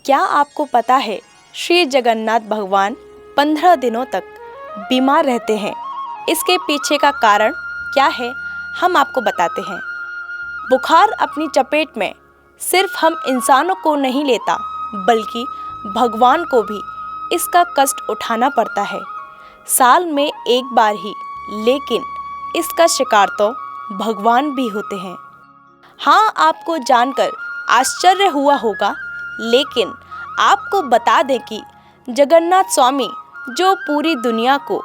क्या आपको पता है श्री जगन्नाथ भगवान 15 दिनों तक बीमार रहते हैं? इसके पीछे का कारण क्या है, हम आपको बताते हैं। बुखार अपनी चपेट में सिर्फ हम इंसानों को नहीं लेता, बल्कि भगवान को भी इसका कष्ट उठाना पड़ता है। साल में एक बार ही, लेकिन इसका शिकार तो भगवान भी होते हैं। हाँ, आपको जानकर आश्चर्य हुआ होगा, लेकिन आपको बता दें कि जगन्नाथ स्वामी जो पूरी दुनिया को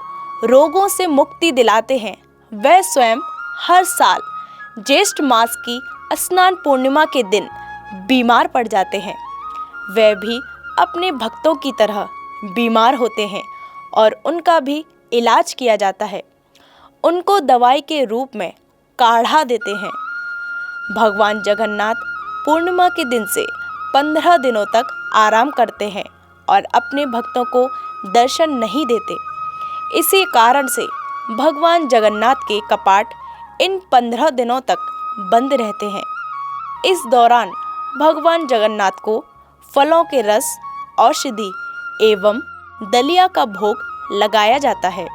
रोगों से मुक्ति दिलाते हैं, वह स्वयं हर साल ज्येष्ठ मास की स्नान पूर्णिमा के दिन बीमार पड़ जाते हैं। वह भी अपने भक्तों की तरह बीमार होते हैं और उनका भी इलाज किया जाता है। उनको दवाई के रूप में काढ़ा देते हैं। भगवान जगन्नाथ पूर्णिमा के दिन से 15 दिनों तक आराम करते हैं और अपने भक्तों को दर्शन नहीं देते। इसी कारण से भगवान जगन्नाथ के कपाट इन 15 दिनों तक बंद रहते हैं। इस दौरान भगवान जगन्नाथ को फलों के रस, औषधि एवं दलिया का भोग लगाया जाता है।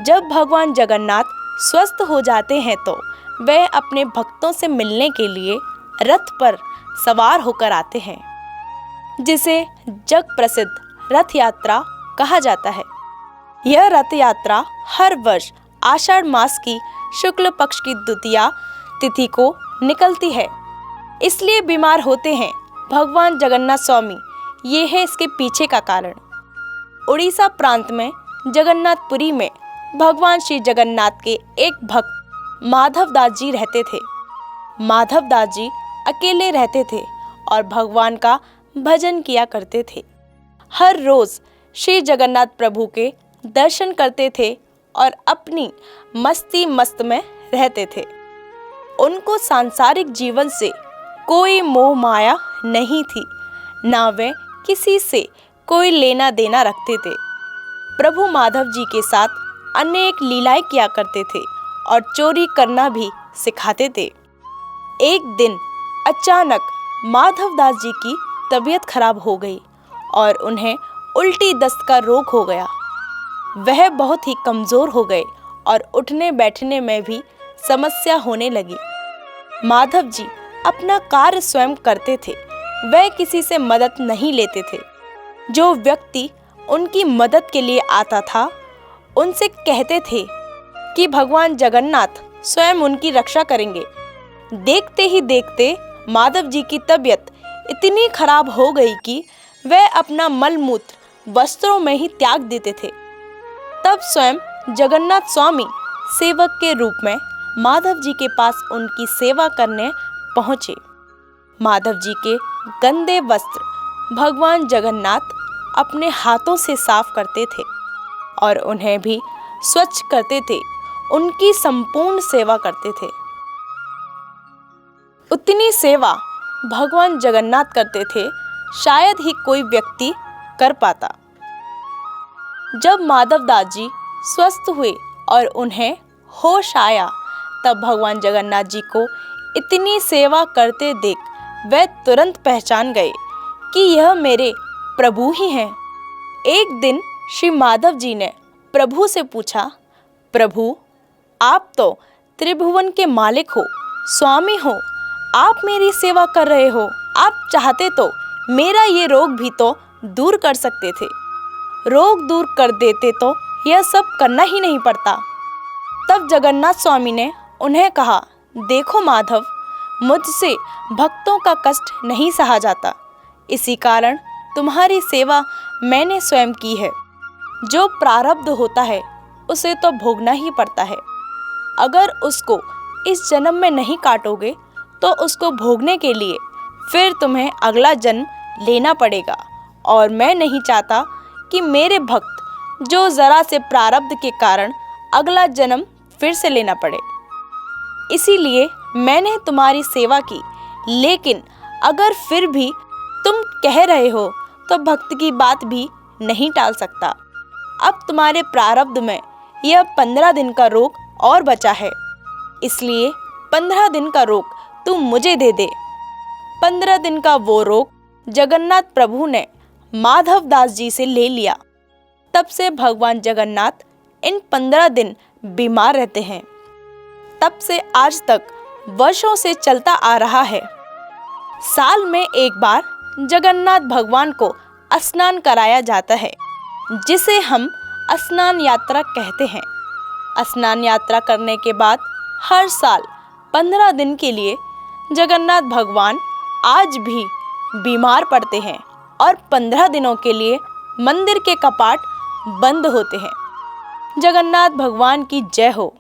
जब भगवान जगन्नाथ स्वस्थ हो जाते हैं तो वह अपने भक्तों से मिलने के लिए रथ पर सवार होकर आते हैं, जिसे जग प्रसिद्ध रथ यात्रा कहा जाता है। यह रथ यात्रा हर वर्ष आषाढ़ मास की शुक्ल पक्ष की द्वितीया तिथि को निकलती है। इसलिए बीमार होते हैं भगवान जगन्नाथ स्वामी, ये है इसके पीछे का कारण। उड़ीसा प्रांत में जगन्नाथपुरी में भगवान श्री जगन्नाथ के एक भक्त माधव दास जी रहते थे। माधव दास जी अकेले रहते थे और भगवान का भजन किया करते थे। हर रोज श्री जगन्नाथ प्रभु के दर्शन करते थे और अपनी मस्ती मस्त में रहते थे। उनको सांसारिक जीवन से कोई मोह माया नहीं थी, ना वे किसी से कोई लेना देना रखते थे। प्रभु माधव जी के साथ अनेक लीलाएं किया करते थे और चोरी करना भी सिखाते थे। एक दिन अचानक माधव दास जी की तबीयत खराब हो गई और उन्हें उल्टी दस्त का रोग हो गया। वह बहुत ही कमज़ोर हो गए और उठने बैठने में भी समस्या होने लगी। माधव जी अपना कार्य स्वयं करते थे, वह किसी से मदद नहीं लेते थे। जो व्यक्ति उनकी मदद के लिए आता था, उनसे कहते थे कि भगवान जगन्नाथ स्वयं उनकी रक्षा करेंगे। देखते ही देखते माधव जी की तबीयत इतनी खराब हो गई कि वह अपना मलमूत्र वस्त्रों में ही त्याग देते थे। तब स्वयं जगन्नाथ स्वामी सेवक के रूप में माधव जी के पास उनकी सेवा करने पहुँचे। माधव जी के गंदे वस्त्र भगवान जगन्नाथ अपने हाथों से साफ करते थे और उन्हें भी स्वच्छ करते थे, उनकी संपूर्ण सेवा करते थे। उतनी सेवा भगवान जगन्नाथ करते थे, शायद ही कोई व्यक्ति कर पाता। जब माधव दास जी स्वस्थ हुए और उन्हें होश आया, तब भगवान जगन्नाथ जी को इतनी सेवा करते देख वे तुरंत पहचान गए कि यह मेरे प्रभु ही हैं। एक दिन श्री माधव जी ने प्रभु से पूछा, प्रभु, आप तो त्रिभुवन के मालिक हो, स्वामी हो, आप मेरी सेवा कर रहे हो। आप चाहते तो मेरा ये रोग भी तो दूर कर सकते थे। रोग दूर कर देते तो यह सब करना ही नहीं पड़ता। तब जगन्नाथ स्वामी ने उन्हें कहा, देखो माधव, मुझसे भक्तों का कष्ट नहीं सहा जाता, इसी कारण तुम्हारी सेवा मैंने स्वयं की है। जो प्रारब्ध होता है उसे तो भोगना ही पड़ता है। अगर उसको इस जन्म में नहीं काटोगे तो उसको भोगने के लिए फिर तुम्हें अगला जन्म लेना पड़ेगा, और मैं नहीं चाहता कि मेरे भक्त जो ज़रा से प्रारब्ध के कारण अगला जन्म फिर से लेना पड़े। इसीलिए मैंने तुम्हारी सेवा की, लेकिन अगर फिर भी तुम कह रहे हो तो भक्त की बात भी नहीं टाल सकता। अब तुम्हारे प्रारब्ध में यह 15 दिन का रोग और बचा है, इसलिए 15 दिन का रोग तुम मुझे दे दे। 15 दिन का वो रोग जगन्नाथ प्रभु ने माधव दास जी से ले लिया, तब से भगवान जगन्नाथ इन 15 दिन बीमार रहते हैं। तब से आज तक वर्षों से चलता आ रहा है। साल में एक बार जगन्नाथ भगवान को स्नान कराया जाता है, जिसे हम स्नान यात्रा कहते हैं। स्नान यात्रा करने के बाद हर साल 15 दिन के लिए जगन्नाथ भगवान आज भी बीमार पड़ते हैं और 15 दिनों के लिए मंदिर के कपाट बंद होते हैं। जगन्नाथ भगवान की जय हो।